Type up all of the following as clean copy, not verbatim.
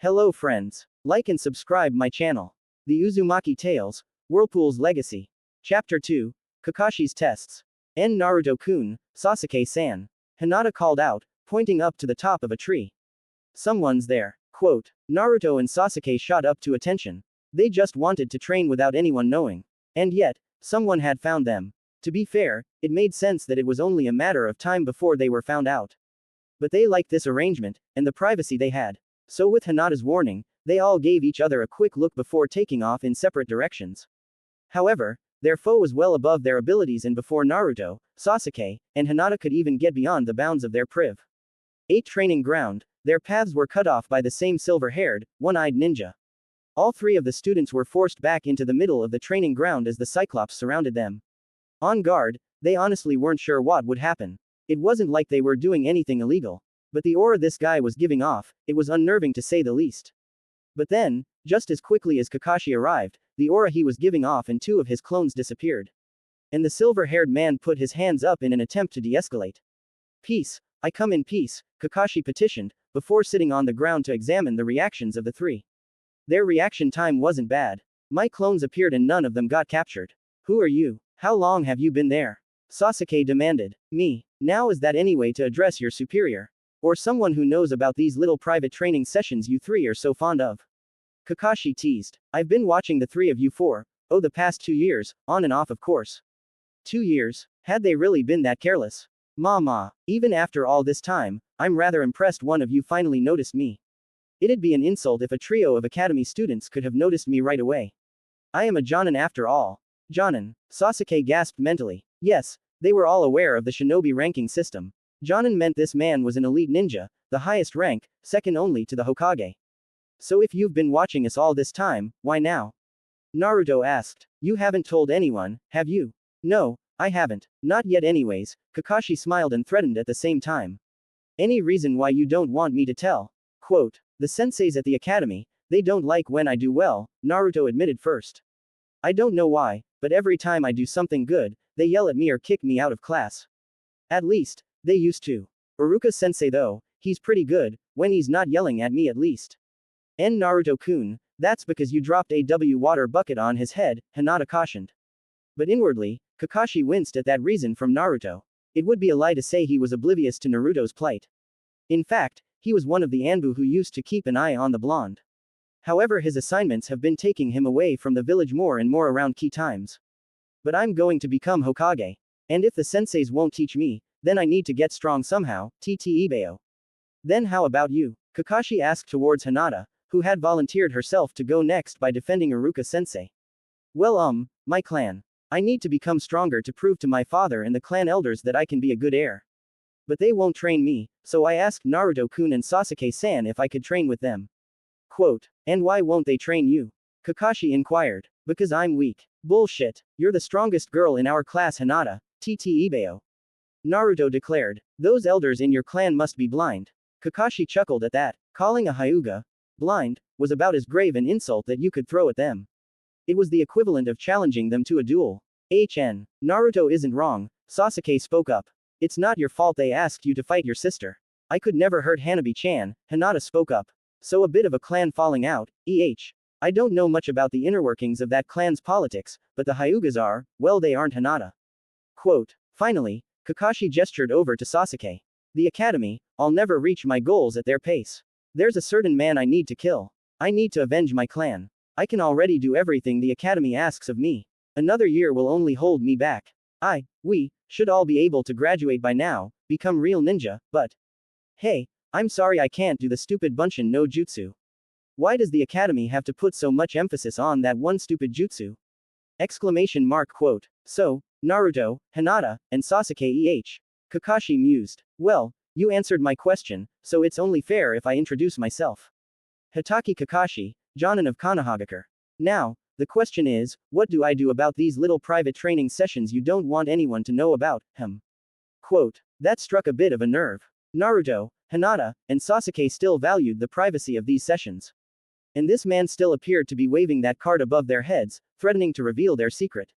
Hello friends. Like and subscribe my channel. The Uzumaki Tales, Whirlpool's Legacy. Chapter 2, Kakashi's Tests. Naruto-kun, Sasuke-san. Hinata called out, pointing up to the top of a tree. Someone's there. Quote, Naruto and Sasuke shot up to attention. They just wanted to train without anyone knowing. And yet, someone had found them. To be fair, it made sense that it was only a matter of time before they were found out. But they liked this arrangement, and the privacy they had. So with Hinata's warning, they all gave each other a quick look before taking off in separate directions. However, their foe was well above their abilities, and before Naruto, Sasuke, and Hinata could even get beyond the bounds of their priv. 8 training ground, their paths were cut off by the same silver-haired, one-eyed ninja. All 3 of the students were forced back into the middle of the training ground as the Cyclops surrounded them. On guard, they honestly weren't sure what would happen. It wasn't like they were doing anything illegal. But the aura this guy was giving off, it was unnerving to say the least. But then, just as quickly as Kakashi arrived, the aura he was giving off and 2 of his clones disappeared. And the silver-haired man put his hands up in an attempt to de-escalate. Peace, I come in peace, Kakashi petitioned, before sitting on the ground to examine the reactions of the 3. Their reaction time wasn't bad. My clones appeared and none of them got captured. Who are you? How long have you been there? Sasuke demanded. Me. Now is that any way to address your superior? Or someone who knows about these little private training sessions you 3 are so fond of? Kakashi teased. I've been watching the 3 of you for, the past 2 years, on and off of course. 2 years? Had they really been that careless? Mama, even after all this time, I'm rather impressed one of you finally noticed me. It'd be an insult if a trio of academy students could have noticed me right away. I am a Jonin after all. Jonin, Sasuke gasped mentally. Yes, they were all aware of the shinobi ranking system. Jonin meant this man was an elite ninja, the highest rank, second only to the Hokage. So if you've been watching us all this time, why now? Naruto asked. You haven't told anyone, have you? No, I haven't. Not yet anyways, Kakashi smiled and threatened at the same time. Any reason why you don't want me to tell? Quote, the senseis at the academy, they don't like when I do well, Naruto admitted first. I don't know why, but every time I do something good, they yell at me or kick me out of class. At least, they used to. Iruka-sensei though, he's pretty good, when he's not yelling at me at least. Naruto-kun, that's because you dropped a water bucket on his head, Hinata cautioned. But inwardly, Kakashi winced at that reason from Naruto. It would be a lie to say he was oblivious to Naruto's plight. In fact, he was one of the Anbu who used to keep an eye on the blonde. However, his assignments have been taking him away from the village more and more around key times. But I'm going to become Hokage. And if the senseis won't teach me, then I need to get strong somehow, Ibeo. Then how about you? Kakashi asked towards Hinata, who had volunteered herself to go next by defending Iruka-sensei. Well my clan. I need to become stronger to prove to my father and the clan elders that I can be a good heir. But they won't train me, so I asked Naruto-kun and Sasuke-san if I could train with them. Quote, and why won't they train you? Kakashi inquired. Because I'm weak. Bullshit. You're the strongest girl in our class, Hinata, Ibeo. Naruto declared. Those elders in your clan must be blind. Kakashi chuckled at that. Calling a Hyuga blind was about as grave an insult that you could throw at them. It was the equivalent of challenging them to a duel. Naruto isn't wrong, Sasuke spoke up. It's not your fault they asked you to fight your sister. I could never hurt Hanabi-chan, Hinata spoke up. So a bit of a clan falling out, I don't know much about the inner workings of that clan's politics, but the Hyugas are, well, they aren't Hinata. Quote, finally, Kakashi gestured over to Sasuke. The academy, I'll never reach my goals at their pace. There's a certain man I need to kill. I need to avenge my clan. I can already do everything the academy asks of me. Another year will only hold me back. We should all be able to graduate by now, become real ninja, but hey, I'm sorry I can't do the stupid Bunshin no Jutsu. Why does the academy have to put so much emphasis on that one stupid jutsu? Exclamation mark quote. So, Naruto, Hinata, and Sasuke Kakashi mused. Well, you answered my question, so it's only fair if I introduce myself. Hitaki Kakashi, Jonin of Konohagakure. Now, the question is, what do I do about these little private training sessions you don't want anyone to know about, Quote. That struck a bit of a nerve. Naruto, Hinata, and Sasuke still valued the privacy of these sessions. And this man still appeared to be waving that card above their heads, threatening to reveal their secret.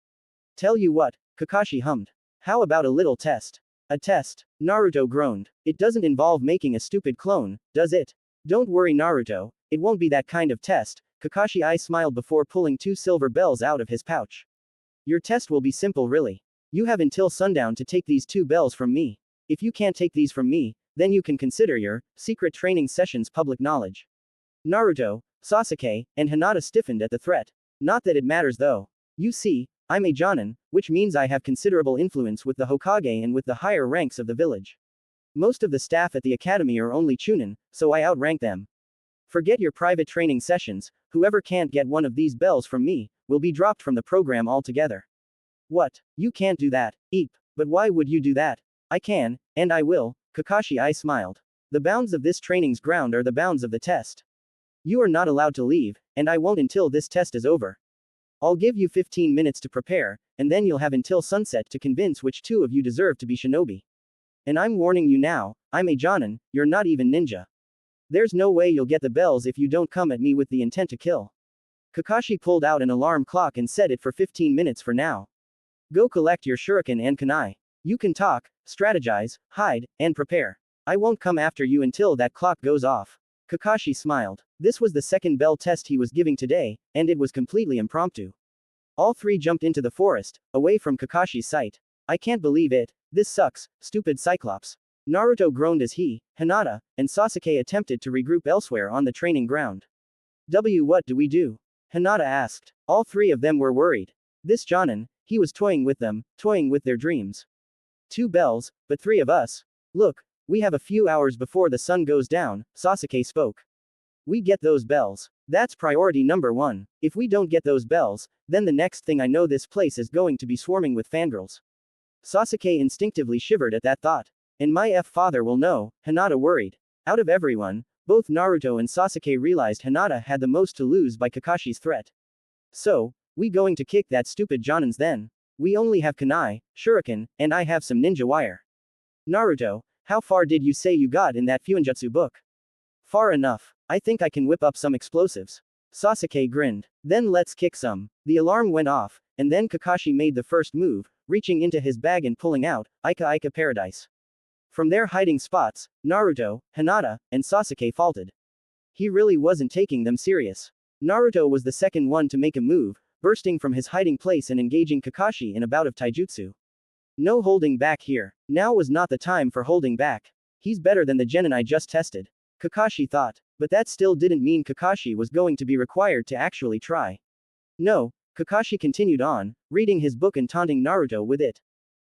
Tell you what, Kakashi hummed. How about a little test? A test? Naruto groaned. It doesn't involve making a stupid clone, does it? Don't worry Naruto, It won't be that kind of test. Kakashi I smiled before pulling 2 silver bells out of his pouch. Your test will be simple really. You have until sundown to take these 2 bells from me. If you can't take these from me, then you can consider your secret training sessions public knowledge. Naruto, Sasuke, and Hinata stiffened at the threat. Not that it matters though. You see, I'm a Jonin, which means I have considerable influence with the Hokage and with the higher ranks of the village. Most of the staff at the academy are only Chunin, so I outrank them. Forget your private training sessions, whoever can't get one of these bells from me, will be dropped from the program altogether. What? You can't do that, Eep. But why would you do that? I can, and I will, Kakashi I smiled. The bounds of this training's ground are the bounds of the test. You are not allowed to leave, and I won't until this test is over. I'll give you 15 minutes to prepare, and then you'll have until sunset to convince which 2 of you deserve to be shinobi. And I'm warning you now, I'm a Jonin, you're not even ninja. There's no way you'll get the bells if you don't come at me with the intent to kill. Kakashi pulled out an alarm clock and set it for 15 minutes for now. Go collect your shuriken and kunai. You can talk, strategize, hide, and prepare. I won't come after you until that clock goes off. Kakashi smiled. This was the second bell test he was giving today, and it was completely impromptu. All 3 jumped into the forest, away from Kakashi's sight. I can't believe it. This sucks, stupid Cyclops. Naruto groaned as he, Hinata, and Sasuke attempted to regroup elsewhere on the training ground. What do we do? Hinata asked. All 3 of them were worried. This Jonin, he was toying with them, toying with their dreams. 2 bells, but 3 of us. Look, we have a few hours before the sun goes down, Sasuke spoke. We get those bells. That's priority number 1. If we don't get those bells, then the next thing I know this place is going to be swarming with fangirls. Sasuke instinctively shivered at that thought. And my father will know, Hinata worried. Out of everyone, both Naruto and Sasuke realized Hinata had the most to lose by Kakashi's threat. So, we going to kick that stupid Jonins then? We only have kunai, shuriken, and I have some ninja wire. Naruto, how far did you say you got in that Fuinjutsu book? Far enough. I think I can whip up some explosives. Sasuke grinned. Then let's kick some. The alarm went off, and then Kakashi made the first move, reaching into his bag and pulling out Ika Ika Paradise. From their hiding spots, Naruto, Hinata, and Sasuke faltered. He really wasn't taking them serious. Naruto was the second one to make a move, bursting from his hiding place and engaging Kakashi in a bout of taijutsu. No holding back here. Now was not the time for holding back. He's better than the genin I just tested. Kakashi thought. But that still didn't mean Kakashi was going to be required to actually try. No, Kakashi continued on, reading his book and taunting Naruto with it.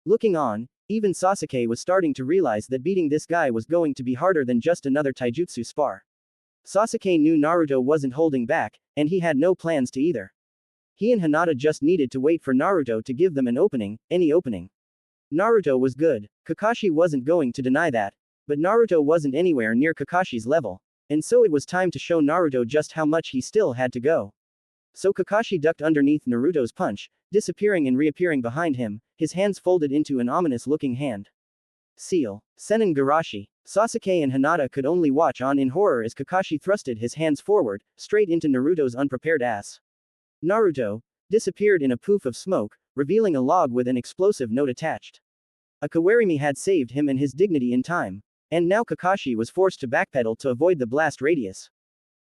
Looking on, even Sasuke was starting to realize that beating this guy was going to be harder than just another taijutsu spar. Sasuke knew Naruto wasn't holding back, and he had no plans to either. He and Hinata just needed to wait for Naruto to give them an opening, any opening. Naruto was good. Kakashi wasn't going to deny that. But Naruto wasn't anywhere near Kakashi's level. And so it was time to show Naruto just how much he still had to go. So Kakashi ducked underneath Naruto's punch, disappearing and reappearing behind him, his hands folded into an ominous-looking hand. Seal. Senin Garashi. Sasuke and Hinata could only watch on in horror as Kakashi thrusted his hands forward, straight into Naruto's unprepared ass. Naruto disappeared in a poof of smoke, revealing a log with an explosive note attached. A Kawarimi had saved him and his dignity in time. And now Kakashi was forced to backpedal to avoid the blast radius.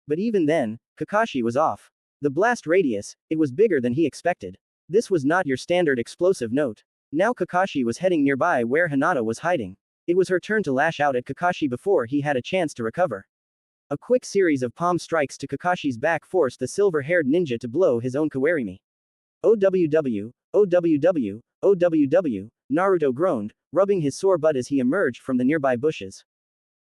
But even then, Kakashi was off. The blast radius, it was bigger than he expected. This was not your standard explosive note. Now Kakashi was heading nearby where Hinata was hiding. It was her turn to lash out at Kakashi before he had a chance to recover. A quick series of palm strikes to Kakashi's back forced the silver-haired ninja to blow his own Kawarimi. OWW, OWW, OWW, Naruto groaned, rubbing his sore butt as he emerged from the nearby bushes.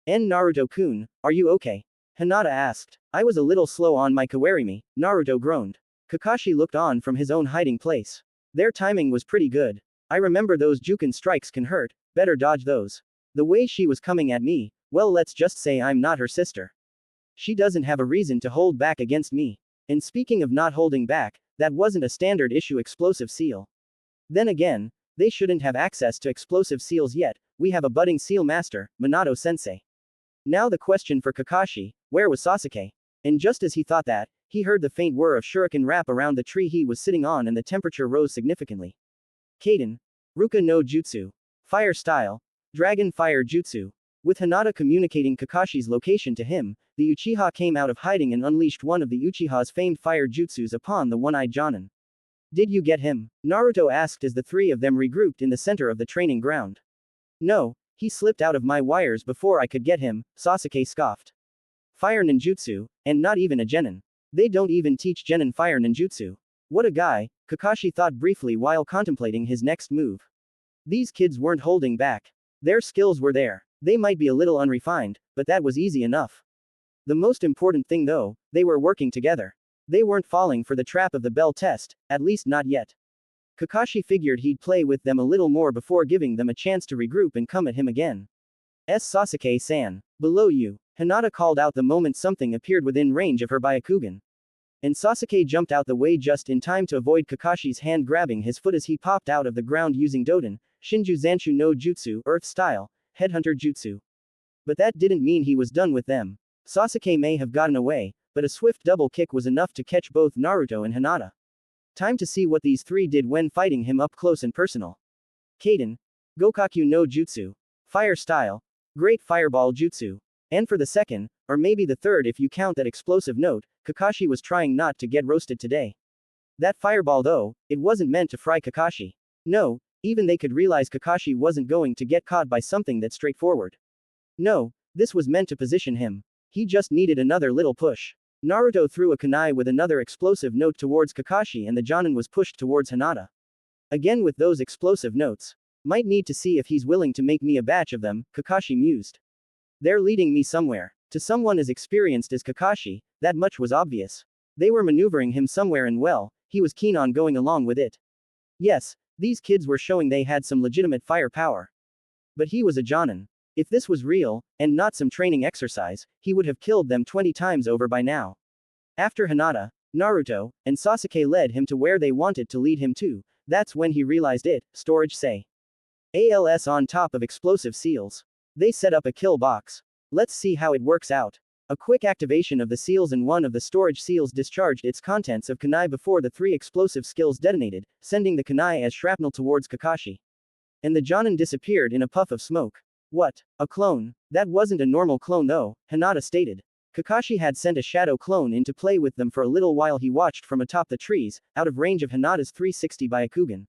Naruto-kun, are you okay? Hinata asked. I was a little slow on my Kawarimi, Naruto groaned. Kakashi looked on from his own hiding place. Their timing was pretty good. I remember those Juken strikes can hurt, better dodge those. The way she was coming at me, well let's just say I'm not her sister. She doesn't have a reason to hold back against me. And speaking of not holding back, that wasn't a standard issue explosive seal. Then again, they shouldn't have access to explosive seals yet, we have a budding seal master, Minato-sensei. Now the question for Kakashi, where was Sasuke? And just as he thought that, he heard the faint whir of shuriken wrap around the tree he was sitting on and the temperature rose significantly. Kaden. Ruka no Jutsu. Fire style. Dragon Fire Jutsu. With Hinata communicating Kakashi's location to him, the Uchiha came out of hiding and unleashed one of the Uchiha's famed fire jutsus upon the one-eyed Jonin. Did you get him? Naruto asked as the three of them regrouped in the center of the training ground. No, he slipped out of my wires before I could get him, Sasuke scoffed. Fire ninjutsu, and not even a genin. They don't even teach genin fire ninjutsu. What a guy, Kakashi thought briefly while contemplating his next move. These kids weren't holding back. Their skills were there. They might be a little unrefined, but that was easy enough. The most important thing though, they were working together. They weren't falling for the trap of the bell test, at least not yet. Kakashi figured he'd play with them a little more before giving them a chance to regroup and come at him again. Sasuke-san. Below you, Hinata called out the moment something appeared within range of her Byakugan. And Sasuke jumped out the way just in time to avoid Kakashi's hand grabbing his foot as he popped out of the ground using Doden, Shinju Zanshu no Jutsu, Earth Style, Headhunter Jutsu. But that didn't mean he was done with them. Sasuke may have gotten away, but a swift double kick was enough to catch both Naruto and Hinata. Time to see what these three did when fighting him up close and personal. Kaden. Gokaku no Jutsu. Fire Style. Great Fireball Jutsu. And for the second, or maybe the third if you count that explosive note, Kakashi was trying not to get roasted today. That fireball though, it wasn't meant to fry Kakashi. No, even they could realize Kakashi wasn't going to get caught by something that straightforward. No, this was meant to position him. He just needed another little push. Naruto threw a kunai with another explosive note towards Kakashi and the Jonin was pushed towards Hinata. Again with those explosive notes. Might need to see if he's willing to make me a batch of them, Kakashi mused. They're leading me somewhere. To someone as experienced as Kakashi, that much was obvious. They were maneuvering him somewhere and well, he was keen on going along with it. Yes, these kids were showing they had some legitimate firepower. But he was a Jonin. If this was real, and not some training exercise, he would have killed them 20 times over by now. After Hinata, Naruto, and Sasuke led him to where they wanted to lead him to, that's when he realized it, storage say. ALS on top of explosive seals. They set up a kill box. Let's see how it works out. A quick activation of the seals and one of the storage seals discharged its contents of kunai before the three explosive skills detonated, sending the kunai as shrapnel towards Kakashi. And the Jonin disappeared in a puff of smoke. What? A clone? That wasn't a normal clone though, Hinata stated. Kakashi had sent a shadow clone in to play with them for a little while he watched from atop the trees, out of range of Hinata's 360 Byakugan.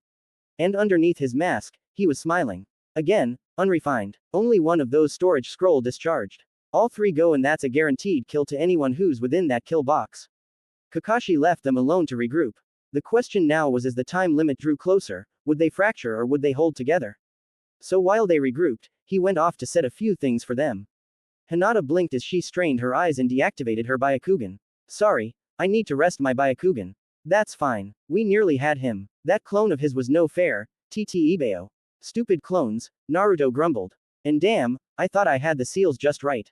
And underneath his mask, he was smiling. Again, unrefined. Only one of those storage scroll discharged. All three go and that's a guaranteed kill to anyone who's within that kill box. Kakashi left them alone to regroup. The question now was as the time limit drew closer, would they fracture or would they hold together? So while they regrouped, he went off to set a few things for them. Hinata blinked as she strained her eyes and deactivated her Byakugan. Sorry, I need to rest my Byakugan. That's fine. We nearly had him. That clone of his was no fair, TT Ibeo. Stupid clones, Naruto grumbled. And damn, I thought I had the seals just right.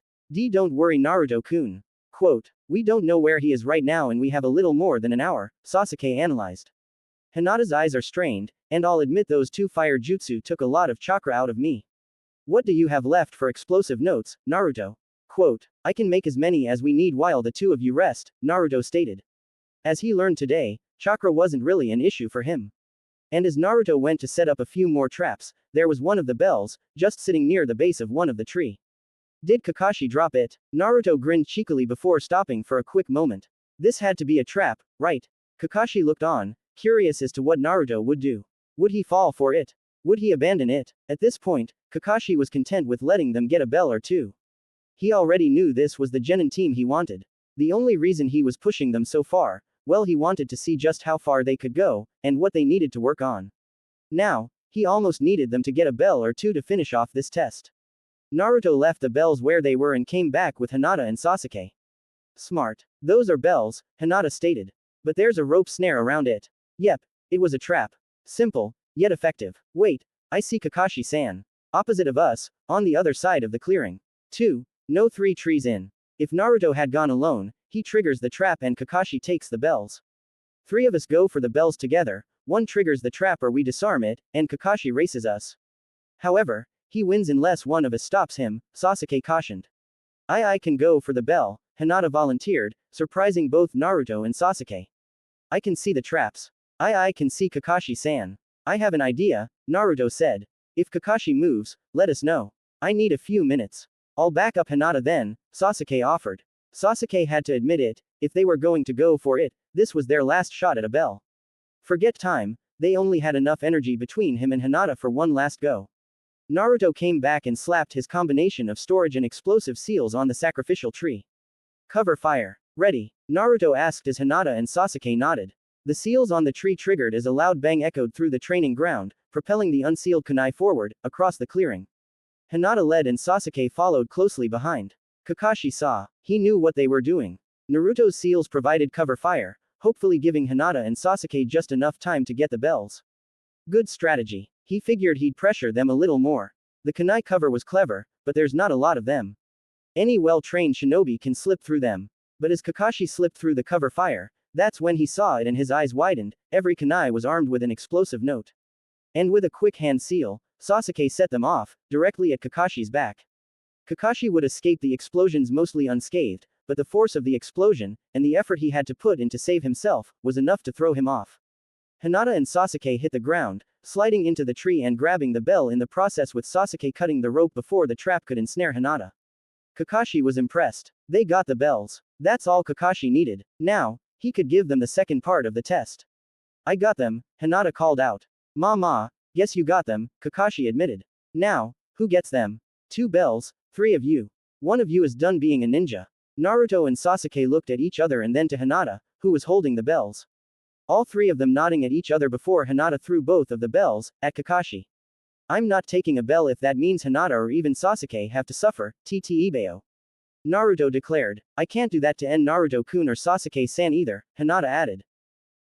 Don't worry Naruto-kun. Quote, we don't know where he is right now and we have a little more than an hour, Sasuke analyzed. Hinata's eyes are strained, and I'll admit those two fire jutsu took a lot of chakra out of me. What do you have left for explosive notes, Naruto? Quote, I can make as many as we need while the two of you rest, Naruto stated. As he learned today, chakra wasn't really an issue for him. And as Naruto went to set up a few more traps, there was one of the bells, just sitting near the base of one of the tree. Did Kakashi drop it? Naruto grinned cheekily before stopping for a quick moment. This had to be a trap, right? Kakashi looked on, curious as to what Naruto would do. Would he fall for it? Would he abandon it? At this point, Kakashi was content with letting them get a bell or two. He already knew this was the genin team he wanted. The only reason he was pushing them so far, well, he wanted to see just how far they could go, and what they needed to work on. Now, he almost needed them to get a bell or two to finish off this test. Naruto left the bells where they were and came back with Hinata and Sasuke. Smart. Those are bells, Hinata stated. But there's a rope snare around it. Yep, it was a trap. Simple, yet effective. Wait, I see Kakashi-san. Opposite of us, on the other side of the clearing. 2. No 3 trees in. If Naruto had gone alone, he triggers the trap and Kakashi takes the bells. 3 of us go for the bells together, 1 triggers the trap or we disarm it, and Kakashi races us. However, he wins unless one of us stops him, Sasuke cautioned. I can go for the bell, Hinata volunteered, surprising both Naruto and Sasuke. I can see the traps. I can see Kakashi-san. I have an idea, Naruto said. If Kakashi moves, let us know. I need a few minutes. I'll back up Hinata then, Sasuke offered. Sasuke had to admit it, if they were going to go for it, this was their last shot at a bell. Forget time, they only had enough energy between him and Hinata for one last go. Naruto came back and slapped his combination of storage and explosive seals on the sacrificial tree. Cover fire. Ready? Naruto asked as Hinata and Sasuke nodded. The seals on the tree triggered as a loud bang echoed through the training ground, propelling the unsealed kunai forward, across the clearing. Hinata led and Sasuke followed closely behind. Kakashi saw. He knew what they were doing. Naruto's seals provided cover fire, hopefully giving Hinata and Sasuke just enough time to get the bells. Good strategy. He figured he'd pressure them a little more. The kunai cover was clever, but there's not a lot of them. Any well-trained shinobi can slip through them. But as Kakashi slipped through the cover fire, that's when he saw it and his eyes widened. Every kunai was armed with an explosive note. And with a quick hand seal, Sasuke set them off, directly at Kakashi's back. Kakashi would escape the explosions mostly unscathed, but the force of the explosion, and the effort he had to put in to save himself, was enough to throw him off. Hinata and Sasuke hit the ground, sliding into the tree and grabbing the bell in the process, with Sasuke cutting the rope before the trap could ensnare Hinata. Kakashi was impressed. They got the bells. That's all Kakashi needed. Now, he could give them the second part of the test. I got them, Hinata called out. Ma, guess you got them, Kakashi admitted. Now, who gets them? 2 bells, 3 of you. One of you is done being a ninja. Naruto and Sasuke looked at each other and then to Hinata, who was holding the bells. All 3 of them nodding at each other before Hinata threw both of the bells at Kakashi. I'm not taking a bell if that means Hinata or even Sasuke have to suffer, Ibeo. Naruto declared. I can't do that to end Naruto-kun or Sasuke-san either, Hinata added.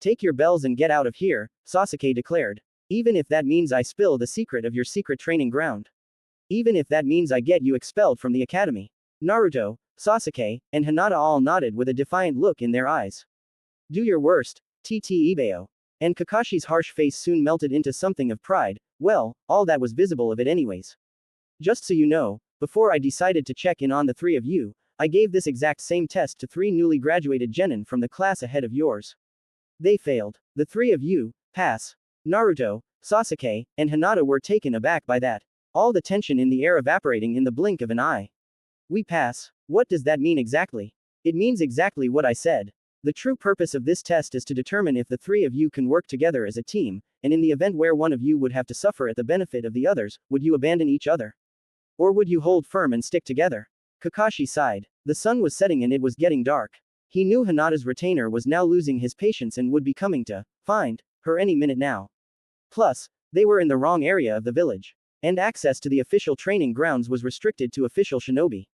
Take your bells and get out of here, Sasuke declared. Even if that means I spill the secret of your secret training ground. Even if that means I get you expelled from the academy. Naruto, Sasuke, and Hinata all nodded with a defiant look in their eyes. Do your worst, Ibeo. And Kakashi's harsh face soon melted into something of pride. Well, all that was visible of it anyways. Just so you know, before I decided to check in on the 3 of you, I gave this exact same test to 3 newly graduated genin from the class ahead of yours. They failed. The 3 of you, pass. Naruto, Sasuke, and Hinata were taken aback by that. All the tension in the air evaporating in the blink of an eye. We pass. What does that mean exactly? It means exactly what I said. The true purpose of this test is to determine if the 3 of you can work together as a team, and in the event where one of you would have to suffer at the benefit of the others, would you abandon each other? Or would you hold firm and stick together? Kakashi sighed. The sun was setting and it was getting dark. He knew Hinata's retainer was now losing his patience and would be coming to find her any minute now. Plus, they were in the wrong area of the village. And access to the official training grounds was restricted to official shinobi.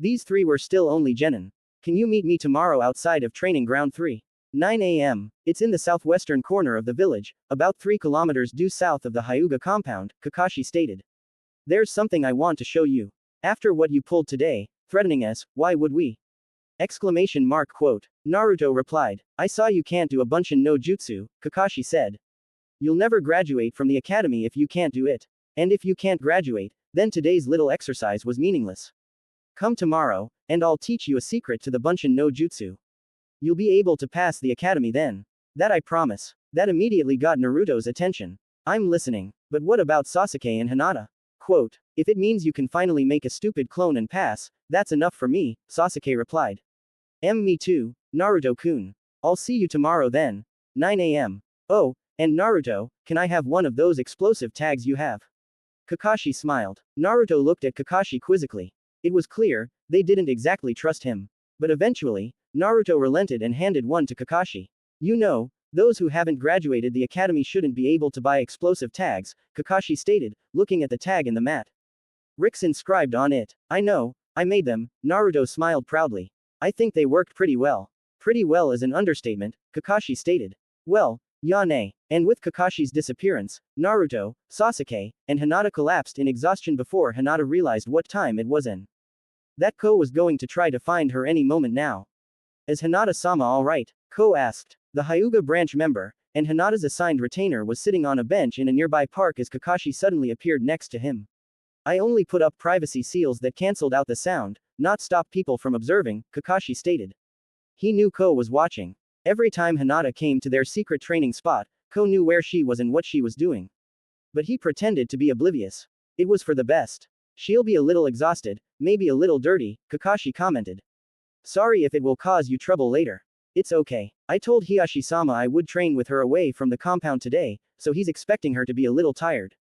These 3 were still only genin. Can you meet me tomorrow outside of training ground 3? 9 a.m. It's in the southwestern corner of the village, about 3 kilometers due south of the Hyuga compound, Kakashi stated. There's something I want to show you. After what you pulled today, threatening us, why would we? Exclamation mark quote. Naruto replied. I saw you can't do a bunshin no jutsu, Kakashi said. You'll never graduate from the academy if you can't do it. And if you can't graduate, then today's little exercise was meaningless. Come tomorrow, and I'll teach you a secret to the bunshin no jutsu. You'll be able to pass the academy then. That I promise. That immediately got Naruto's attention. I'm listening. But what about Sasuke and Hinata? Quote. If it means you can finally make a stupid clone and pass, that's enough for me, Sasuke replied. Me too, Naruto-kun. I'll see you tomorrow then. 9 a.m. Oh, and Naruto, can I have one of those explosive tags you have? Kakashi smiled. Naruto looked at Kakashi quizzically. It was clear, they didn't exactly trust him. But eventually, Naruto relented and handed one to Kakashi. You know, those who haven't graduated the academy shouldn't be able to buy explosive tags, Kakashi stated, looking at the tag in the mat. Rick's inscribed on it. I know, I made them, Naruto smiled proudly. I think they worked pretty well. Pretty well is an understatement, Kakashi stated. Well, Yane. And with Kakashi's disappearance, Naruto, Sasuke, and Hinata collapsed in exhaustion before Hinata realized what time it was in. That Ko was going to try to find her any moment now. Is Hinata-sama alright? Ko asked. The Hyuga branch member, and Hinata's assigned retainer was sitting on a bench in a nearby park as Kakashi suddenly appeared next to him. I only put up privacy seals that cancelled out the sound, not stop people from observing, Kakashi stated. He knew Ko was watching. Every time Hinata came to their secret training spot, Ko knew where she was and what she was doing. But he pretended to be oblivious. It was for the best. She'll be a little exhausted, maybe a little dirty, Kakashi commented. Sorry if it will cause you trouble later. It's okay. I told Hiyashi-sama I would train with her away from the compound today, so he's expecting her to be a little tired.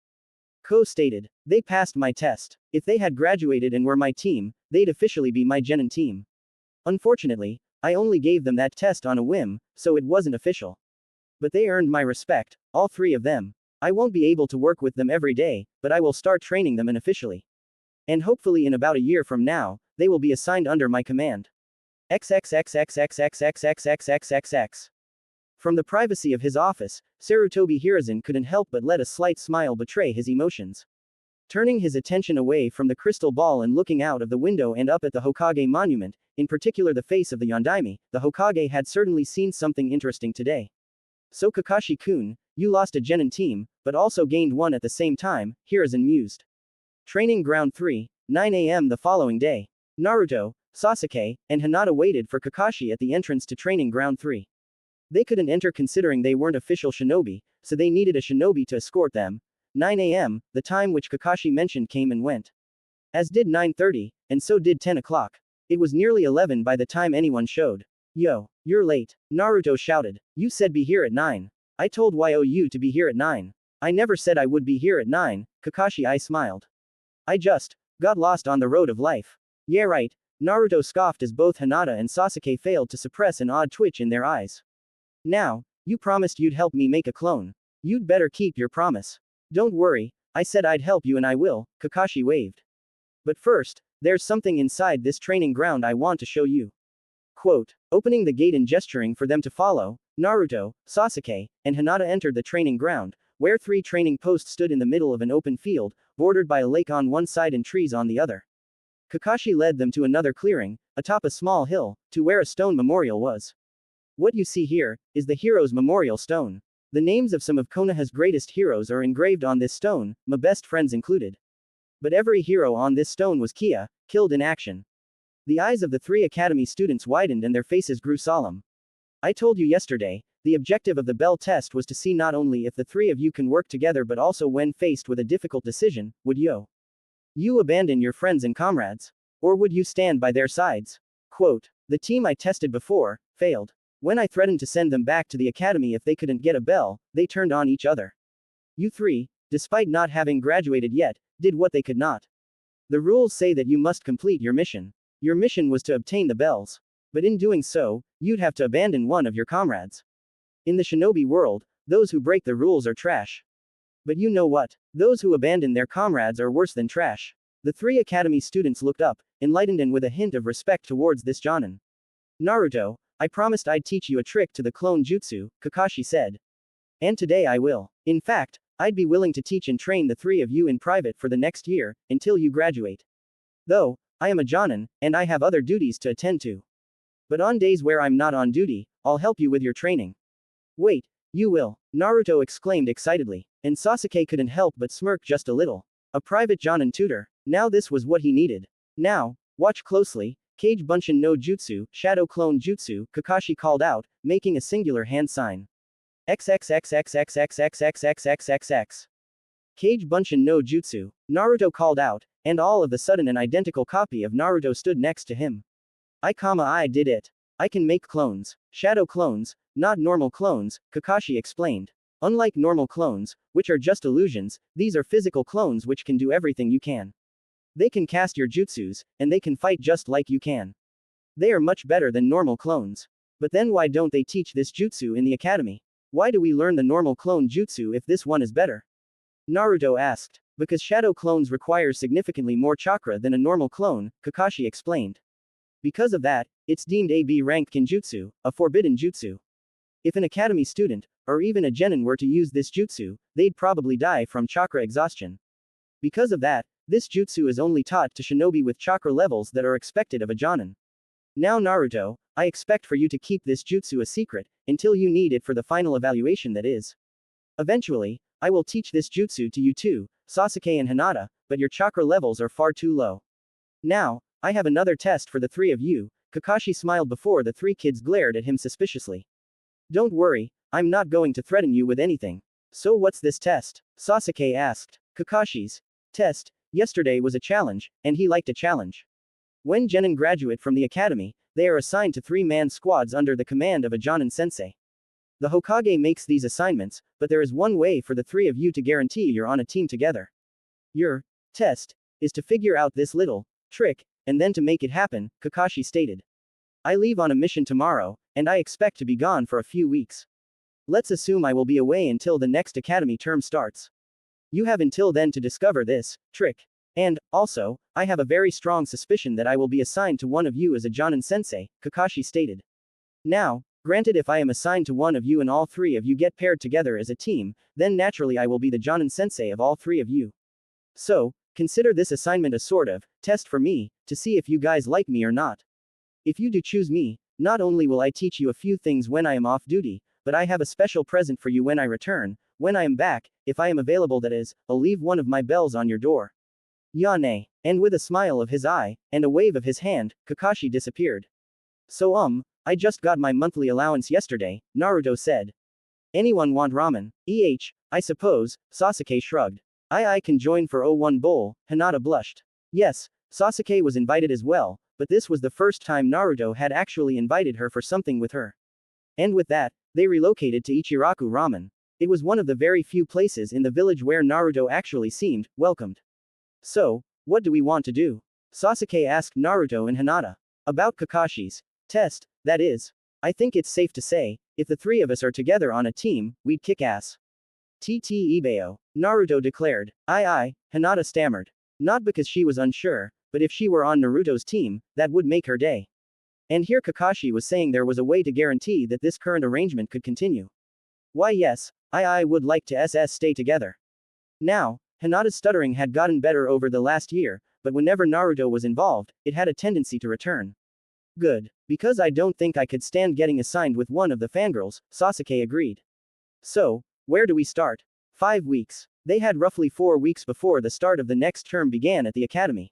Ko stated. They passed my test. If they had graduated and were my team, they'd officially be my genin team. Unfortunately, I only gave them that test on a whim, so it wasn't official. But they earned my respect, all three of them. I won't be able to work with them every day, but I will start training them unofficially. And hopefully in about a year from now, they will be assigned under my command. XXXXXXXXXXXXX. From the privacy of his office, Sarutobi Hiruzen couldn't help but let a slight smile betray his emotions. Turning his attention away from the crystal ball and looking out of the window and up at the Hokage monument, in particular the face of the Yondaime, the Hokage had certainly seen something interesting today. So Kakashi-kun, you lost a genin team, but also gained one at the same time, Hiruzen mused. Training Ground 3, 9 a.m. the following day. Naruto, Sasuke, and Hinata waited for Kakashi at the entrance to Training Ground 3. They couldn't enter considering they weren't official shinobi, so they needed a shinobi to escort them. 9 a.m., the time which Kakashi mentioned came and went. As did 9:30, and so did 10 o'clock. It was nearly 11 by the time anyone showed. Yo, you're late, Naruto shouted. You said be here at 9. I told you to be here at 9. I never said I would be here at 9, Kakashi smiled. I just got lost on the road of life. Yeah right, Naruto scoffed as both Hinata and Sasuke failed to suppress an odd twitch in their eyes. Now, you promised you'd help me make a clone. You'd better keep your promise. Don't worry, I said I'd help you and I will, Kakashi waved. But first, there's something inside this training ground I want to show you. Quote, opening the gate and gesturing for them to follow, Naruto, Sasuke, and Hinata entered the training ground, where 3 training posts stood in the middle of an open field, bordered by a lake on one side and trees on the other. Kakashi led them to another clearing, atop a small hill, to where a stone memorial was. What you see here is the hero's memorial stone. The names of some of Konoha's greatest heroes are engraved on this stone, my best friends included. But every hero on this stone was killed in action. The eyes of the 3 academy students widened and their faces grew solemn. I told you yesterday, the objective of the Bell test was to see not only if the 3 of you can work together but also when faced with a difficult decision, would you abandon your friends and comrades? Or would you stand by their sides? Quote, the team I tested before, failed. When I threatened to send them back to the academy if they couldn't get a bell, they turned on each other. You 3, despite not having graduated yet, did what they could not. The rules say that you must complete your mission. Your mission was to obtain the bells. But in doing so, you'd have to abandon one of your comrades. In the shinobi world, those who break the rules are trash. But you know what? Those who abandon their comrades are worse than trash. The 3 academy students looked up, enlightened and with a hint of respect towards this Jonin. Naruto, I promised I'd teach you a trick to the clone jutsu, Kakashi said. And today I will. In fact, I'd be willing to teach and train the 3 of you in private for the next year, until you graduate. Though, I am a Jonin, and I have other duties to attend to. But on days where I'm not on duty, I'll help you with your training. Wait, you will, Naruto exclaimed excitedly, and Sasuke couldn't help but smirk just a little. A private Jonin tutor, now this was what he needed. Now, watch closely, Kage Bunshin no Jutsu, Shadow Clone Jutsu, Kakashi called out, making a singular hand sign. XXXXXXXXXXXXX. Kage Bunshin no Jutsu, Naruto called out, and all of a sudden an identical copy of Naruto stood next to him. I did it. I can make clones. Shadow clones, not normal clones, Kakashi explained. Unlike normal clones, which are just illusions, these are physical clones which can do everything you can. They can cast your jutsus, and they can fight just like you can. They are much better than normal clones. But then why don't they teach this jutsu in the academy? Why do we learn the normal clone jutsu if this one is better? Naruto asked. Because shadow clones require significantly more chakra than a normal clone, Kakashi explained. Because of that, it's deemed a B-ranked kinjutsu, a forbidden jutsu. If an academy student, or even a genin were to use this jutsu, they'd probably die from chakra exhaustion. Because of that, this jutsu is only taught to shinobi with chakra levels that are expected of a jonin. Now Naruto, I expect for you to keep this jutsu a secret, until you need it for the final evaluation that is. Eventually, I will teach this jutsu to you too, Sasuke and Hinata, but your chakra levels are far too low. Now, I have another test for the 3 of you, Kakashi smiled before the 3 kids glared at him suspiciously. Don't worry, I'm not going to threaten you with anything. So what's this test? Sasuke asked. Kakashi's test yesterday was a challenge, and he liked a challenge. When genin graduate from the academy, they are assigned to 3-man squads under the command of a Jonin sensei. The Hokage makes these assignments, but there is one way for the 3 of you to guarantee you're on a team together. Your test is to figure out this little trick, and then to make it happen, Kakashi stated. I leave on a mission tomorrow, and I expect to be gone for a few weeks. Let's assume I will be away until the next academy term starts. You have until then to discover this trick. And, also, I have a very strong suspicion that I will be assigned to one of you as a Jonin sensei, Kakashi stated. Now, granted, if I am assigned to one of you and all 3 of you get paired together as a team, then naturally I will be the Jonin sensei of all 3 of you. So, consider this assignment a sort of test for me, to see if you guys like me or not. If you do choose me, not only will I teach you a few things when I am off duty, but I have a special present for you when I return. When I am back, if I am available, that is, I'll leave one of my bells on your door. Yane. And with a smile of his eye, and a wave of his hand, Kakashi disappeared. So I just got my monthly allowance yesterday, Naruto said. Anyone want ramen? I suppose, Sasuke shrugged. I can join for 01 bowl, Hinata blushed. Yes, Sasuke was invited as well, but this was the first time Naruto had actually invited her for something with her. And with that, they relocated to Ichiraku Ramen. It was one of the very few places in the village where Naruto actually seemed welcomed. So, what do we want to do? Sasuke asked Naruto and Hinata. About Kakashi's test, that is. I think it's safe to say, if the 3 of us are together on a team, we'd kick ass. Ibeo. Naruto declared. Hinata stammered. Not because she was unsure, but if she were on Naruto's team, that would make her day. And here Kakashi was saying there was a way to guarantee that this current arrangement could continue. Why yes, I would like to stay together. Now, Hinata's stuttering had gotten better over the last year, but whenever Naruto was involved, it had a tendency to return. Good. Because I don't think I could stand getting assigned with one of the fangirls, Sasuke agreed. So, where do we start? 5 weeks. They had roughly 4 weeks before the start of the next term began at the academy.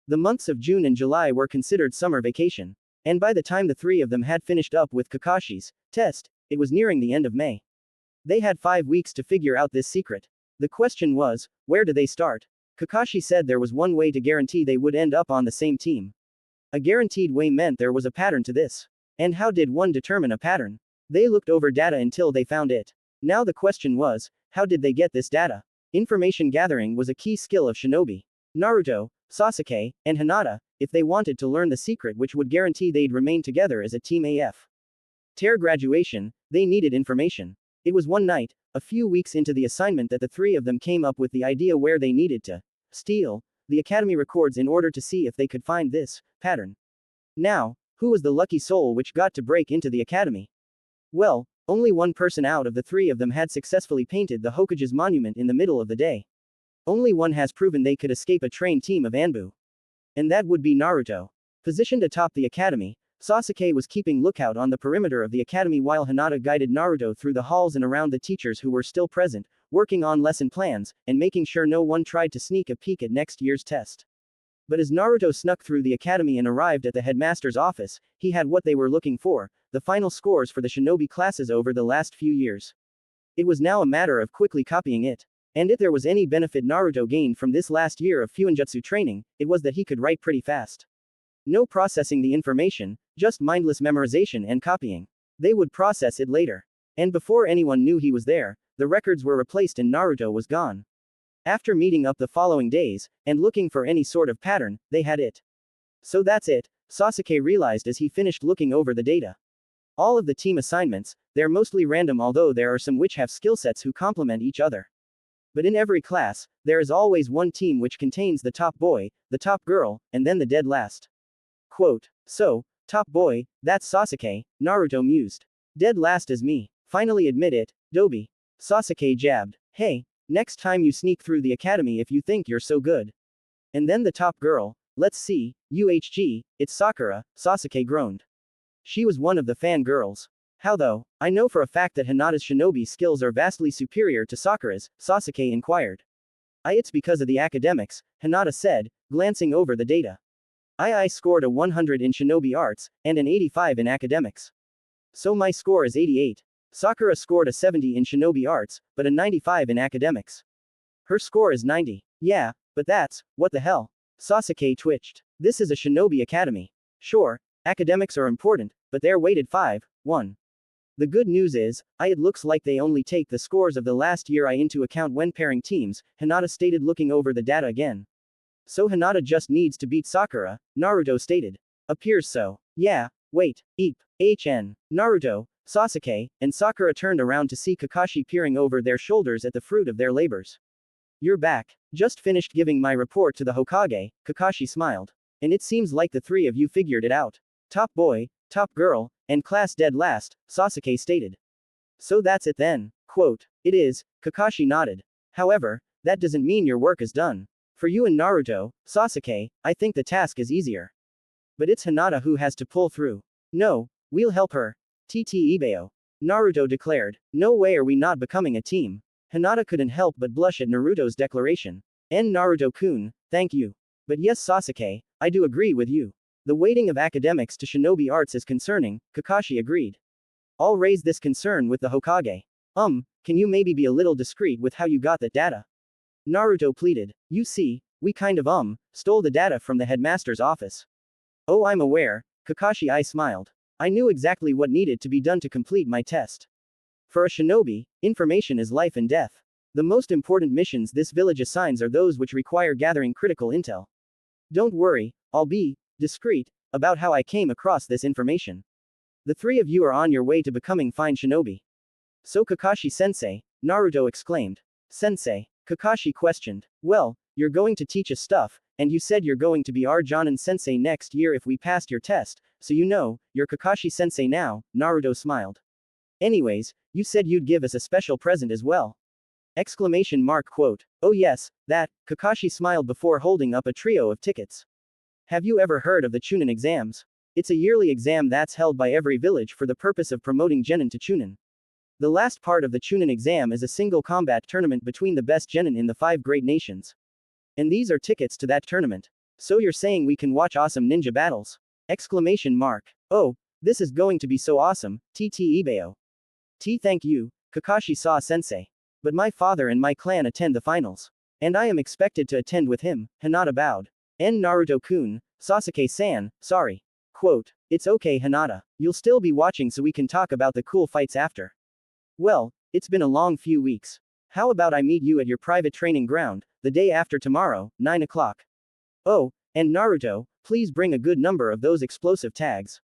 The months of June and July were considered summer vacation. And by the time the 3 of them had finished up with Kakashi's test, it was nearing the end of May. They had 5 weeks to figure out this secret. The question was, where do they start? Kakashi said there was one way to guarantee they would end up on the same team. A guaranteed way meant there was a pattern to this. And how did one determine a pattern? They looked over data until they found it. Now the question was, how did they get this data? Information gathering was a key skill of shinobi. Naruto, Sasuke, and Hinata, if they wanted to learn the secret which would guarantee they'd remain together as a team after graduation, they needed information. It was one night, a few weeks into the assignment, that the 3 of them came up with the idea where they needed to steal the academy records in order to see if they could find this pattern. Now, who was the lucky soul which got to break into the academy? Well, only one person out of the 3 of them had successfully painted the Hokage's monument in the middle of the day. Only one has proven they could escape a trained team of Anbu. And that would be Naruto. Positioned atop the academy, Sasuke was keeping lookout on the perimeter of the academy while Hinata guided Naruto through the halls and around the teachers who were still present, working on lesson plans, and making sure no one tried to sneak a peek at next year's test. But as Naruto snuck through the academy and arrived at the headmaster's office, he had what they were looking for, the final scores for the shinobi classes over the last few years. It was now a matter of quickly copying it. And if there was any benefit Naruto gained from this last year of Fuinjutsu training, it was that he could write pretty fast. No processing the information, just mindless memorization and copying. They would process it later. And before anyone knew he was there, the records were replaced and Naruto was gone. After meeting up the following days, and looking for any sort of pattern, they had it. So that's it, Sasuke realized as he finished looking over the data. All of the team assignments, they're mostly random, although there are some which have skill sets who complement each other. But in every class, there is always one team which contains the top boy, the top girl, and then the dead last. Quote. So, top boy, that's Sasuke, Naruto mused. Dead last is me. Finally admit it, Dobi. Sasuke jabbed. Hey, next time you sneak through the academy if you think you're so good. And then the top girl, let's see, it's Sakura, Sasuke groaned. She was one of the fan girls. How though? I know for a fact that Hinata's shinobi skills are vastly superior to Sakura's, Sasuke inquired. It's because of the academics, Hinata said, glancing over the data. I scored a 100 in shinobi arts, and an 85 in academics. So my score is 88. Sakura scored a 70 in shinobi arts, but a 95 in academics. Her score is 90. Yeah, but that's, what the hell? Sasuke twitched. This is a shinobi academy. Sure, Academics are important, but they're weighted 5-1. The good news is, it looks like they only take the scores of the last year into account when pairing teams, Hinata stated looking over the data again. So Hinata just needs to beat Sakura, Naruto stated. Appears so. Yeah, wait, Naruto, Sasuke, and Sakura turned around to see Kakashi peering over their shoulders at the fruit of their labors. You're back. Just finished giving my report to the Hokage, Kakashi smiled. And it seems like the three of you figured it out. Top boy, top girl, and class dead last, Sasuke stated. So that's it then. Quote, it is, Kakashi nodded. However, that doesn't mean your work is done. For you and Naruto, Sasuke, I think the task is easier. But it's Hinata who has to pull through. No, we'll help her. Ibeo. Naruto declared. No way are we not becoming a team. Hinata couldn't help but blush at Naruto's declaration. Naruto-kun, thank you. But yes Sasuke, I do agree with you. The weighting of academics to shinobi arts is concerning, Kakashi agreed. I'll raise this concern with the Hokage. Can you maybe be a little discreet with how you got that data? Naruto pleaded. You see, we kind of stole the data from the headmaster's office. Oh I'm aware, Kakashi I smiled. I knew exactly what needed to be done to complete my test. For a shinobi, information is life and death. The most important missions this village assigns are those which require gathering critical intel. Don't worry, I'll be discreet about how I came across this information. The three of you are on your way to becoming fine shinobi. So Kakashi-sensei, Naruto exclaimed. Sensei, Kakashi questioned. Well, you're going to teach us stuff, and you said you're going to be our Jonin-sensei next year if we passed your test, so you know, you're Kakashi-sensei now, Naruto smiled. Anyways, you said you'd give us a special present as well. Exclamation mark quote. Oh yes, that, Kakashi smiled before holding up a trio of tickets. Have you ever heard of the Chunin exams? It's a yearly exam that's held by every village for the purpose of promoting Genin to Chunin. The last part of the Chunin exam is a single combat tournament between the best Genin in the 5 great nations. And these are tickets to that tournament. So you're saying we can watch awesome ninja battles? Exclamation mark. Oh, this is going to be so awesome, Ibeo. Thank you, Kakashi-sensei. But my father and my clan attend the finals. And I am expected to attend with him, Hinata bowed. Naruto-kun, Sasuke-san, sorry. Quote, it's okay Hinata, you'll still be watching so we can talk about the cool fights after. Well, it's been a long few weeks. How about I meet you at your private training ground, the day after tomorrow, 9 o'clock. Oh, and Naruto, please bring a good number of those explosive tags.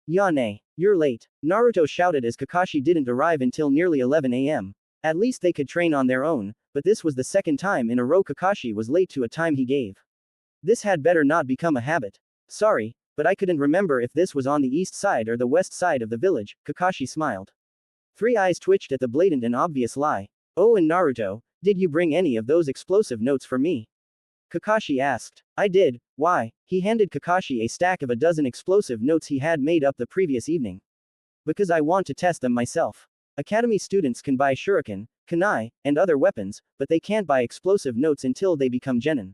Yane, you're late, Naruto shouted as Kakashi didn't arrive until nearly 11 a.m. At least they could train on their own, but this was the second time in a row Kakashi was late to a time he gave. This had better not become a habit. Sorry, but I couldn't remember if this was on the east side or the west side of the village, Kakashi smiled. 3 eyes twitched at the blatant and obvious lie. Oh and Naruto, did you bring any of those explosive notes for me? Kakashi asked. I did, why? He handed Kakashi a stack of a dozen explosive notes he had made up the previous evening. Because I want to test them myself. Academy students can buy shuriken, kunai, and other weapons, but they can't buy explosive notes until they become genin.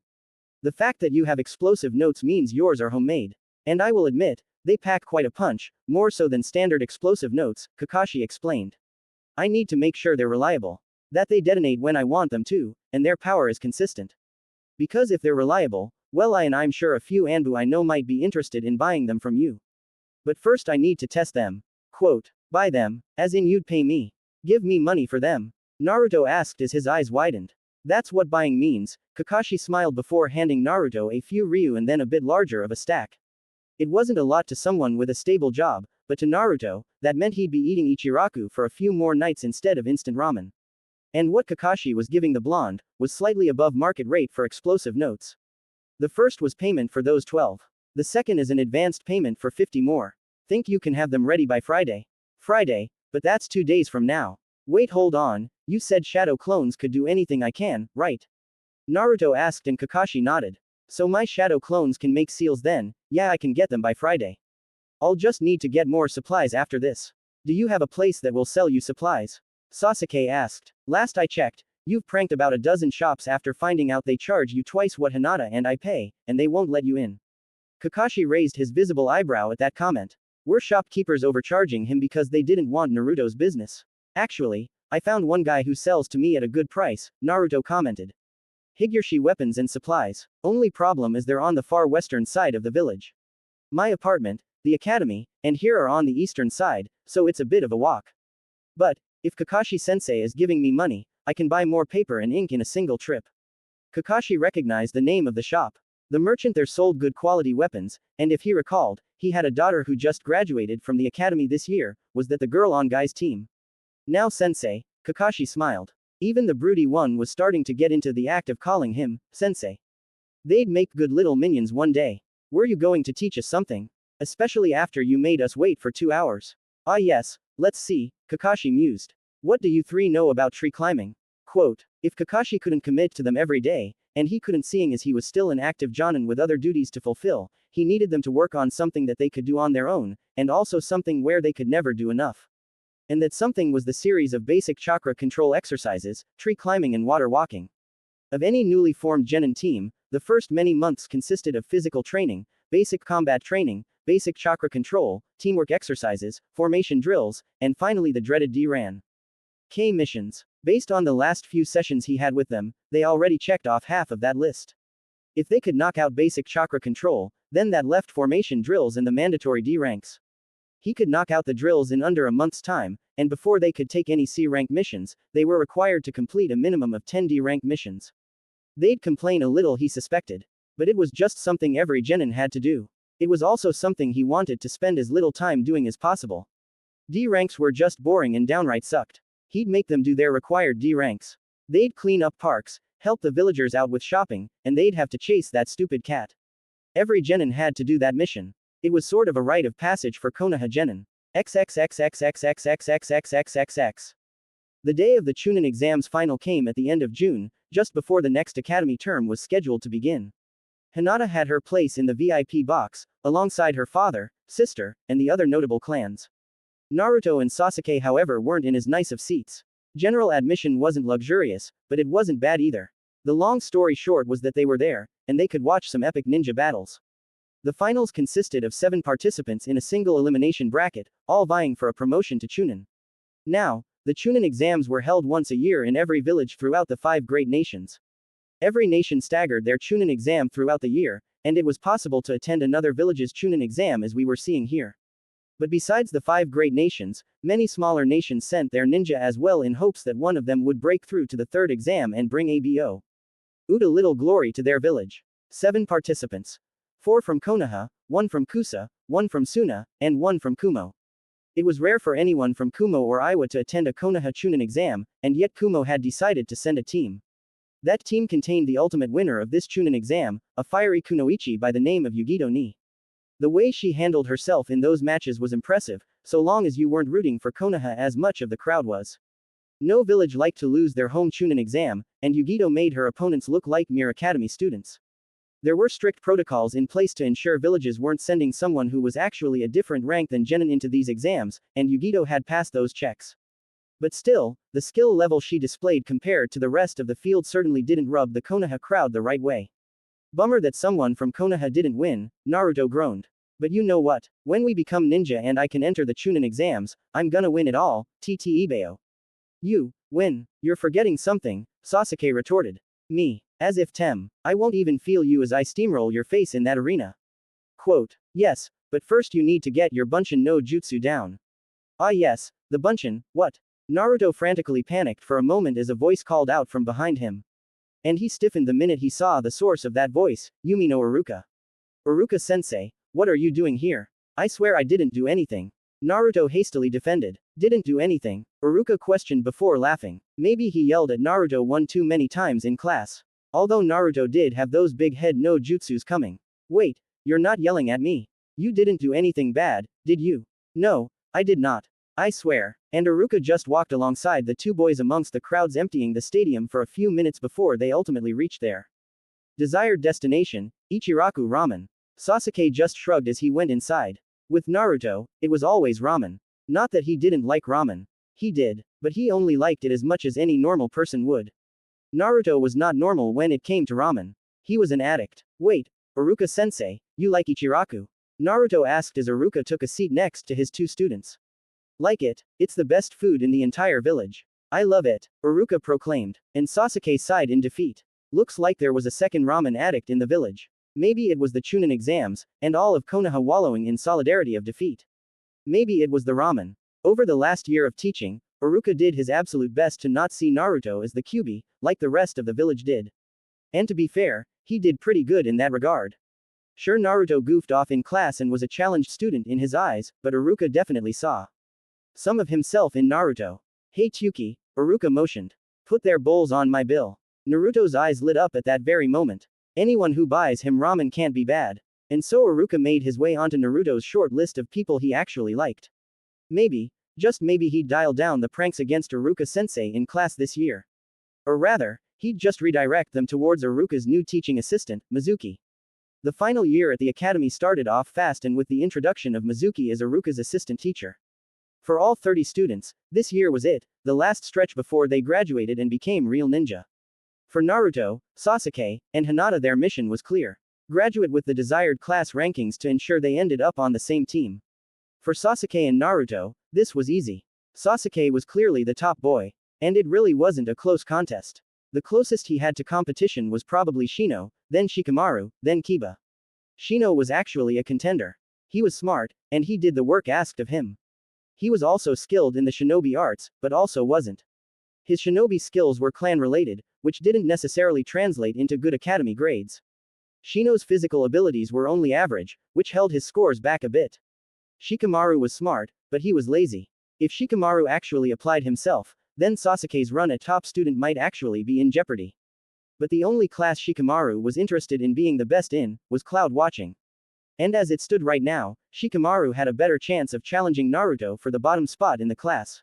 The fact that you have explosive notes means yours are homemade. And I will admit, they pack quite a punch, more so than standard explosive notes, Kakashi explained. I need to make sure they're reliable. That they detonate when I want them to, and their power is consistent. Because if they're reliable, well I'm sure a few Anbu I know might be interested in buying them from you. But first I need to test them. Quote, buy them, as in you'd pay me. Give me money for them. Naruto asked as his eyes widened. That's what buying means, Kakashi smiled before handing Naruto a few ryu and then a bit larger of a stack. It wasn't a lot to someone with a stable job, but to Naruto, that meant he'd be eating ichiraku for a few more nights instead of instant ramen. And what Kakashi was giving the blonde, was slightly above market rate for explosive notes. The first was payment for those 12. The second is an advanced payment for 50 more. Think you can have them ready by Friday? Friday, but that's 2 days from now. Wait hold on, you said shadow clones could do anything I can, right? Naruto asked and Kakashi nodded. So my shadow clones can make seals then, yeah I can get them by Friday. I'll just need to get more supplies after this. Do you have a place that will sell you supplies? Sasuke asked. Last I checked, you've pranked about a dozen shops after finding out they charge you twice what Hinata and I pay, and they won't let you in. Kakashi raised his visible eyebrow at that comment. Were shopkeepers overcharging him because they didn't want Naruto's business? Actually, I found one guy who sells to me at a good price, Naruto commented. Higurashi weapons and supplies. Only problem is they're on the far western side of the village. My apartment, the academy, and here are on the eastern side, so it's a bit of a walk. But, if Kakashi-sensei is giving me money, I can buy more paper and ink in a single trip. Kakashi recognized the name of the shop. The merchant there sold good quality weapons, and if he recalled, he had a daughter who just graduated from the academy this year. Was that the girl on Guy's team? Now sensei, Kakashi smiled. Even the broody one was starting to get into the act of calling him sensei. They'd make good little minions one day. Were you going to teach us something? Especially after you made us wait for 2 hours. Ah yes, let's see, Kakashi mused. What do you three know about tree climbing? Quote, if Kakashi couldn't commit to them every day, and he couldn't seeing as he was still an active jonin with other duties to fulfill, he needed them to work on something that they could do on their own, and also something where they could never do enough. And that something was the series of basic chakra control exercises, tree climbing and water walking. Of any newly formed genin team, the first many months consisted of physical training, basic combat training, basic chakra control, teamwork exercises, formation drills, and finally the dreaded D-Ran K missions. Based on the last few sessions he had with them, they already checked off half of that list. If they could knock out basic chakra control, then that left formation drills and the mandatory D ranks. He could knock out the drills in under a month's time, and before they could take any C rank missions, they were required to complete a minimum of 10 D rank missions. They'd complain a little, he suspected. But it was just something every genin had to do. It was also something he wanted to spend as little time doing as possible. D ranks were just boring and downright sucked. He'd make them do their required D ranks. They'd clean up parks, help the villagers out with shopping, and they'd have to chase that stupid cat. Every genin had to do that mission. It was sort of a rite of passage for Konoha genin. XXXXXXXXXXXXX. The day of the Chunin exams final came at the end of June, just before the next academy term was scheduled to begin. Hinata had her place in the VIP box, alongside her father, sister, and the other notable clans. Naruto and Sasuke however weren't in as nice of seats. General admission wasn't luxurious, but it wasn't bad either. The long story short was that they were there, and they could watch some epic ninja battles. The finals consisted of 7 participants in a single elimination bracket, all vying for a promotion to Chunin. Now, the Chunin exams were held once a year in every village throughout the 5 great nations. Every nation staggered their Chunin exam throughout the year, and it was possible to attend another village's Chunin exam as we were seeing here. But besides the 5 great nations, many smaller nations sent their ninja as well in hopes that one of them would break through to the 3rd exam and bring a little glory to their village. 7 participants. 4 from Konoha, 1 from Kusa, 1 from Suna, and 1 from Kumo. It was rare for anyone from Kumo or Iwa to attend a Konoha Chunin exam, and yet Kumo had decided to send a team. That team contained the ultimate winner of this Chunin exam, a fiery kunoichi by the name of Yugito Ni. The way she handled herself in those matches was impressive, so long as you weren't rooting for Konoha as much of the crowd was. No village liked to lose their home Chunin exam, and Yugito made her opponents look like mere academy students. There were strict protocols in place to ensure villages weren't sending someone who was actually a different rank than genin into these exams, and Yugito had passed those checks. But still, the skill level she displayed compared to the rest of the field certainly didn't rub the Konoha crowd the right way. Bummer that someone from Konoha didn't win, Naruto groaned. But you know what? When we become ninja and I can enter the Chunin exams, I'm gonna win it all, TT Ibeo. You win. You're forgetting something, Sasuke retorted. Me. As if I won't even feel you as I steamroll your face in that arena. Quote. Yes, but first you need to get your Bunshin no Jutsu down. Ah yes, the Bunshin, what? Naruto frantically panicked for a moment as a voice called out from behind him. And he stiffened the minute he saw the source of that voice, Yumi no Iruka. Iruka-sensei, what are you doing here? I swear I didn't do anything. Naruto hastily defended. Didn't do anything? Iruka questioned before laughing. Maybe he yelled at Naruto one too many times in class. Although Naruto did have those big head no jutsus coming. Wait, you're not yelling at me. You didn't do anything bad, did you? No, I did not. I swear. And Iruka just walked alongside the 2 boys amongst the crowds emptying the stadium for a few minutes before they ultimately reached their desired destination, Ichiraku Ramen. Sasuke just shrugged as he went inside. With Naruto, it was always ramen. Not that he didn't like ramen. He did, but he only liked it as much as any normal person would. Naruto was not normal when it came to ramen. He was an addict. Wait, Iruka-sensei, you like Ichiraku? Naruto asked as Iruka took a seat next to his 2 students. Like it, it's the best food in the entire village. I love it, Iruka proclaimed, and Sasuke sighed in defeat. Looks like there was a second ramen addict in the village. Maybe it was the Chunin exams, and all of Konoha wallowing in solidarity of defeat. Maybe it was the ramen. Over the last year of teaching, Iruka did his absolute best to not see Naruto as the QB, like the rest of the village did. And to be fair, he did pretty good in that regard. Sure, Naruto goofed off in class and was a challenged student in his eyes, but Iruka definitely saw some of himself in Naruto. Hey Tyuki, Iruka motioned. Put their bowls on my bill. Naruto's eyes lit up at that very moment. Anyone who buys him ramen can't be bad. And so Iruka made his way onto Naruto's short list of people he actually liked. Maybe, just maybe he'd dial down the pranks against Iruka-sensei in class this year. Or rather, he'd just redirect them towards Iruka's new teaching assistant, Mizuki. The final year at the academy started off fast and with the introduction of Mizuki as Iruka's assistant teacher. For all 30 students, this year was it, the last stretch before they graduated and became real ninja. For Naruto, Sasuke, and Hinata their mission was clear. Graduate with the desired class rankings to ensure they ended up on the same team. For Sasuke and Naruto, this was easy. Sasuke was clearly the top boy. And it really wasn't a close contest. The closest he had to competition was probably Shino, then Shikamaru, then Kiba. Shino was actually a contender. He was smart, and he did the work asked of him. He was also skilled in the shinobi arts, but also wasn't. His shinobi skills were clan-related, which didn't necessarily translate into good academy grades. Shino's physical abilities were only average, which held his scores back a bit. Shikamaru was smart, but he was lazy. If Shikamaru actually applied himself, then Sasuke's run at top student might actually be in jeopardy. But the only class Shikamaru was interested in being the best in was cloud watching. And as it stood right now, Shikamaru had a better chance of challenging Naruto for the bottom spot in the class.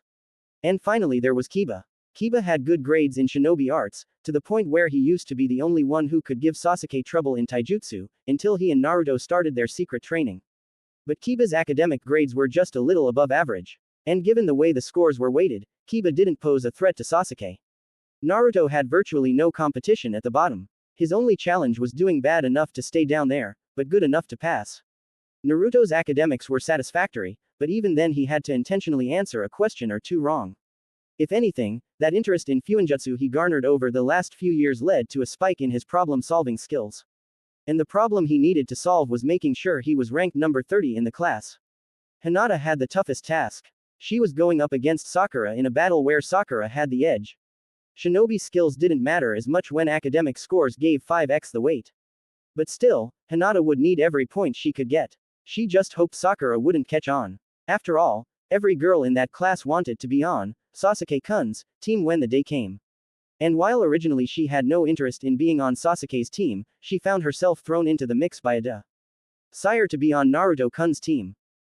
And finally there was Kiba. Kiba had good grades in shinobi arts, to the point where he used to be the only one who could give Sasuke trouble in taijutsu, until he and Naruto started their secret training. But Kiba's academic grades were just a little above average. And given the way the scores were weighted, Kiba didn't pose a threat to Sasuke. Naruto had virtually no competition at the bottom. His only challenge was doing bad enough to stay down there, but good enough to pass. Naruto's academics were satisfactory, but even then he had to intentionally answer a question or two wrong. If anything, that interest in Fuinjutsu he garnered over the last few years led to a spike in his problem-solving skills. And the problem he needed to solve was making sure he was ranked number 30 in the class. Hinata had the toughest task. She was going up against Sakura in a battle where Sakura had the edge. Shinobi skills didn't matter as much when academic scores gave 5x the weight. But still, Hinata would need every point she could get. She just hoped Sakura wouldn't catch on. After all, every girl in that class wanted to be on Sasuke-kun's team when the day came. And while originally she had no interest in being on Sasuke's team, she found herself thrown into the mix by a desire to be on Naruto-kun's team.